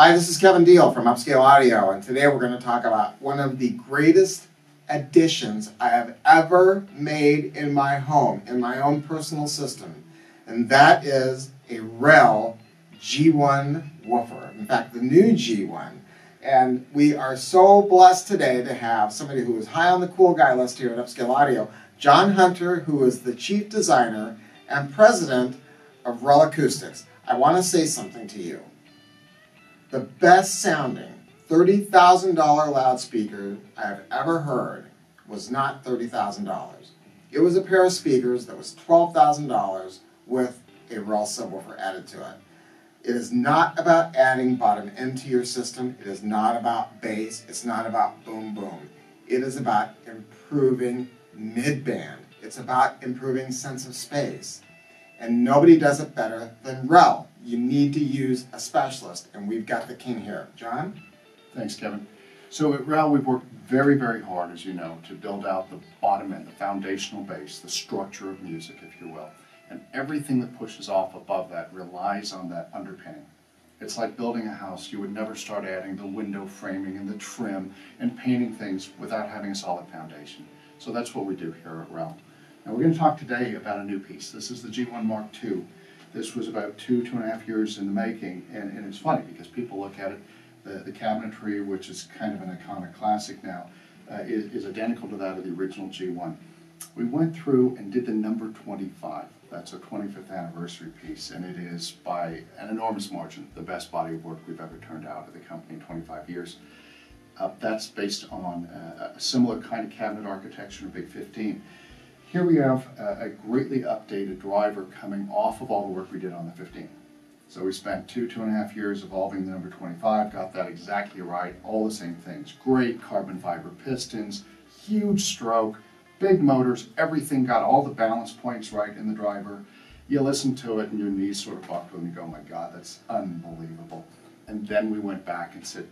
Hi, this is Kevin Deal from Upscale Audio, and today we're going to talk about one of the greatest additions I have ever made in my home, in my own personal system, and that is a REL G1 woofer. In fact, the new G1. And we are so blessed today to have somebody who is high on the cool guy list here at Upscale Audio, John Hunter, who is the chief designer and president of REL Acoustics. I want to say something to you. The best sounding $30,000 loudspeaker I have ever heard was not $30,000. It was a pair of speakers that was $12,000 with a REL subwoofer added to it. It is not about adding bottom end to your system. It is not about bass. It's not about boom boom. It is about improving mid-band. It's about improving sense of space. And nobody does it better than REL. You need to use a specialist, and we've got the king here. John? Thanks, Kevin. So at REL, we've worked very, very hard, as you know, to build out the bottom end, the foundational base, the structure of music, if you will. And everything that pushes off above that relies on that underpinning. It's like building a house. You would never start adding the window framing and the trim and painting things without having a solid foundation. So that's what we do here at REL. Now we're going to talk today about a new piece. This is the G1 Mark II. This was about two and a half years in the making, and it's funny because people look at it, the cabinetry, which is kind of an iconic classic now, is identical to that of the original G1. We went through and did the number 25. That's a 25th anniversary piece, and it is by an enormous margin the best body of work we've ever turned out of the company in 25 years. That's based on a similar kind of cabinet architecture, a Big 15. Here we have a greatly updated driver coming off of all the work we did on the 15. So we spent two and a half years evolving the number 25, got that exactly right, all the same things. Great carbon fiber pistons, huge stroke, big motors, everything got all the balance points right in the driver. You listen to it and your knees sort of buckle and you go, oh my God, that's unbelievable. And then we went back and said,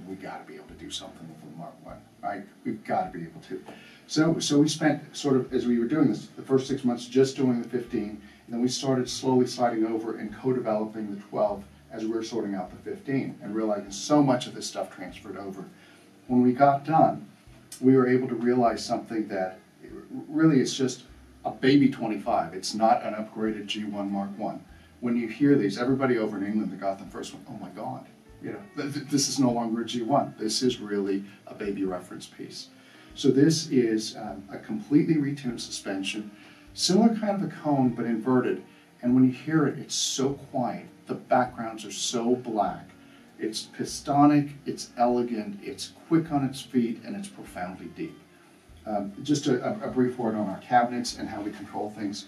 we got to be able to do something with the Mark I, right? We've got to be able to. So we spent sort of, as we were doing this, the first 6 months just doing the 15, and then we started slowly sliding over and co-developing the 12 as we were sorting out the 15 and realizing so much of this stuff transferred over. When we got done, we were able to realize something that really is just a baby 25. It's not an upgraded G1 Mark I. When you hear these, everybody over in England that got them first went, oh my God, you know, this is no longer a G1. This is really a baby reference piece. So this is a completely retuned suspension, similar kind of a cone, but inverted. And when you hear it, it's so quiet. The backgrounds are so black. It's pistonic, it's elegant, it's quick on its feet, and it's profoundly deep. Just a brief word on our cabinets and how we control things.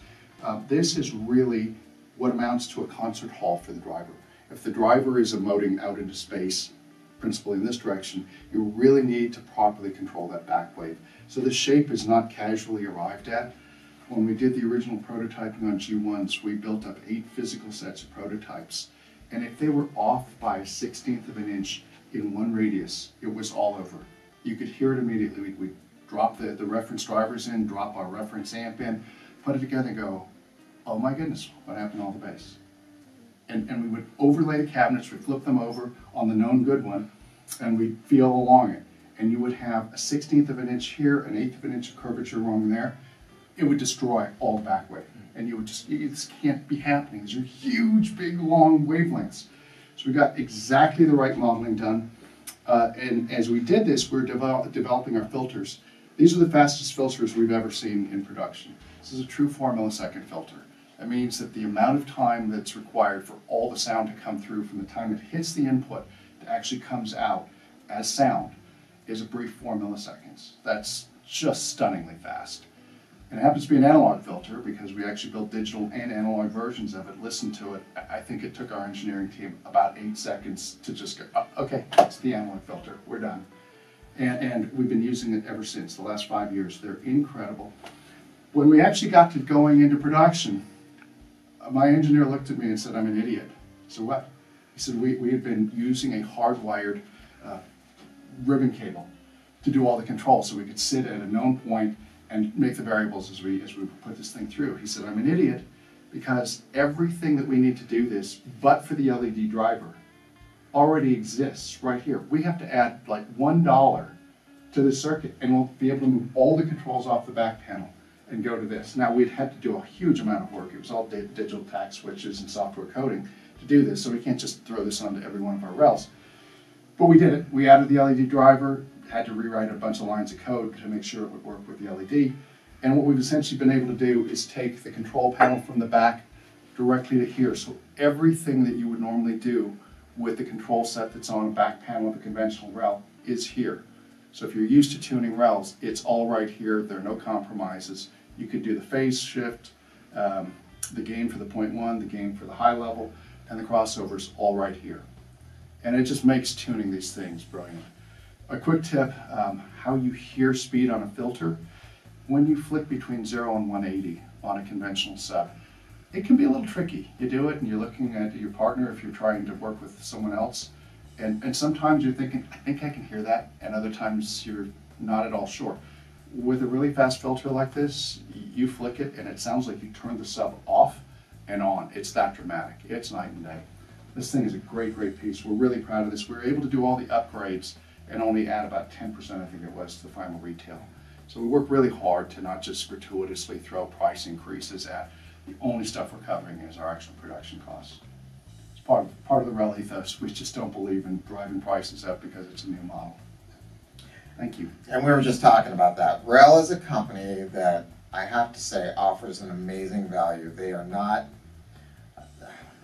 This is really what amounts to a concert hall for the driver. If the driver is emoting out into space, principally in this direction, you really need to properly control that back wave. So the shape is not casually arrived at. When we did the original prototyping on G1s, we built up 8 physical sets of prototypes. And if they were off by 1/16 of an inch in one radius, it was all over. You could hear it immediately. We'd drop the reference drivers in, drop our reference amp in, put it together and go, oh my goodness, what happened to all the bass? And we would overlay the cabinets, we'd flip them over on the known good one, and we'd feel along it. And you would have a 1/16 of an inch here, an 1/8 of an inch of curvature wrong there. It would destroy all the back wave. And you would just, this can't be happening. These are huge, big, long wavelengths. So we got exactly the right modeling done. And as we did this, we were developing our filters. These are the fastest filters we've ever seen in production. This is a true 4 millisecond filter. That means that the amount of time that's required for all the sound to come through from the time it hits the input to actually comes out as sound is a brief 4 milliseconds. That's just stunningly fast. And it happens to be an analog filter because we actually built digital and analog versions of it, listened to it. I think it took our engineering team about 8 seconds to just go, oh, okay, it's the analog filter, we're done. And we've been using it ever since, the last 5 years. They're incredible. When we actually got to going into production, my engineer looked at me and said, I'm an idiot. So what? He said, we had been using a hardwired ribbon cable to do all the controls so we could sit at a known point and make the variables as we put this thing through. He said, I'm an idiot because everything that we need to do this, but for the LED driver, already exists right here. We have to add like $1 to the circuit and we'll be able to move all the controls off the back panel and go to this. Now we'd had to do a huge amount of work. It was all digital tact switches and software coding to do this, so we can't just throw this onto every one of our RELs. But we did it. We added the LED driver, had to rewrite a bunch of lines of code to make sure it would work with the LED. And what we've essentially been able to do is take the control panel from the back directly to here. So everything that you would normally do with the control set that's on a back panel of a conventional REL is here. So if you're used to tuning RELs, it's all right here. There are no compromises. You could do the phase shift, the gain for the 0.1, the gain for the high level, and the crossovers all right here. And it just makes tuning these things brilliant. A quick tip, how you hear speed on a filter. When you flick between 0 and 180 on a conventional sub, it can be a little tricky. You do it and you're looking at your partner if you're trying to work with someone else. And sometimes you're thinking, I think I can hear that, and other times you're not at all sure. With a really fast filter like this, you flick it and it sounds like you turn the sub off and on. It's that dramatic. It's night and day. This thing is a great, great piece. We're really proud of this. We were able to do all the upgrades and only add about 10%, I think it was, to the final retail. So we work really hard to not just gratuitously throw price increases at. The only stuff we're covering is our actual production costs. It's part of the REL ethos. We just don't believe in driving prices up because it's a new model. Thank you. And we were just talking about that. REL is a company that I have to say offers an amazing value. They are not,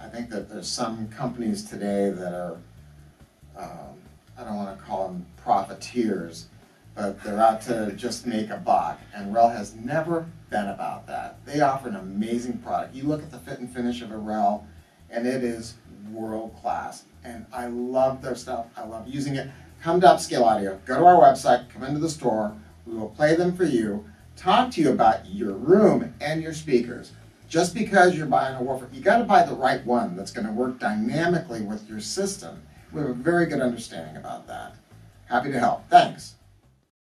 I think that there's some companies today that are, I don't want to call them profiteers, but they're out to just make a buck. And REL has never been about that. They offer an amazing product. You look at the fit and finish of a REL, and it is world class. And I love their stuff. I love using it. Come to Upscale Audio. Go to our website. Come into the store. We will play them for you. Talk to you about your room and your speakers. Just because you're buying a woofer, you got to buy the right one that's going to work dynamically with your system. We have a very good understanding about that. Happy to help. Thanks.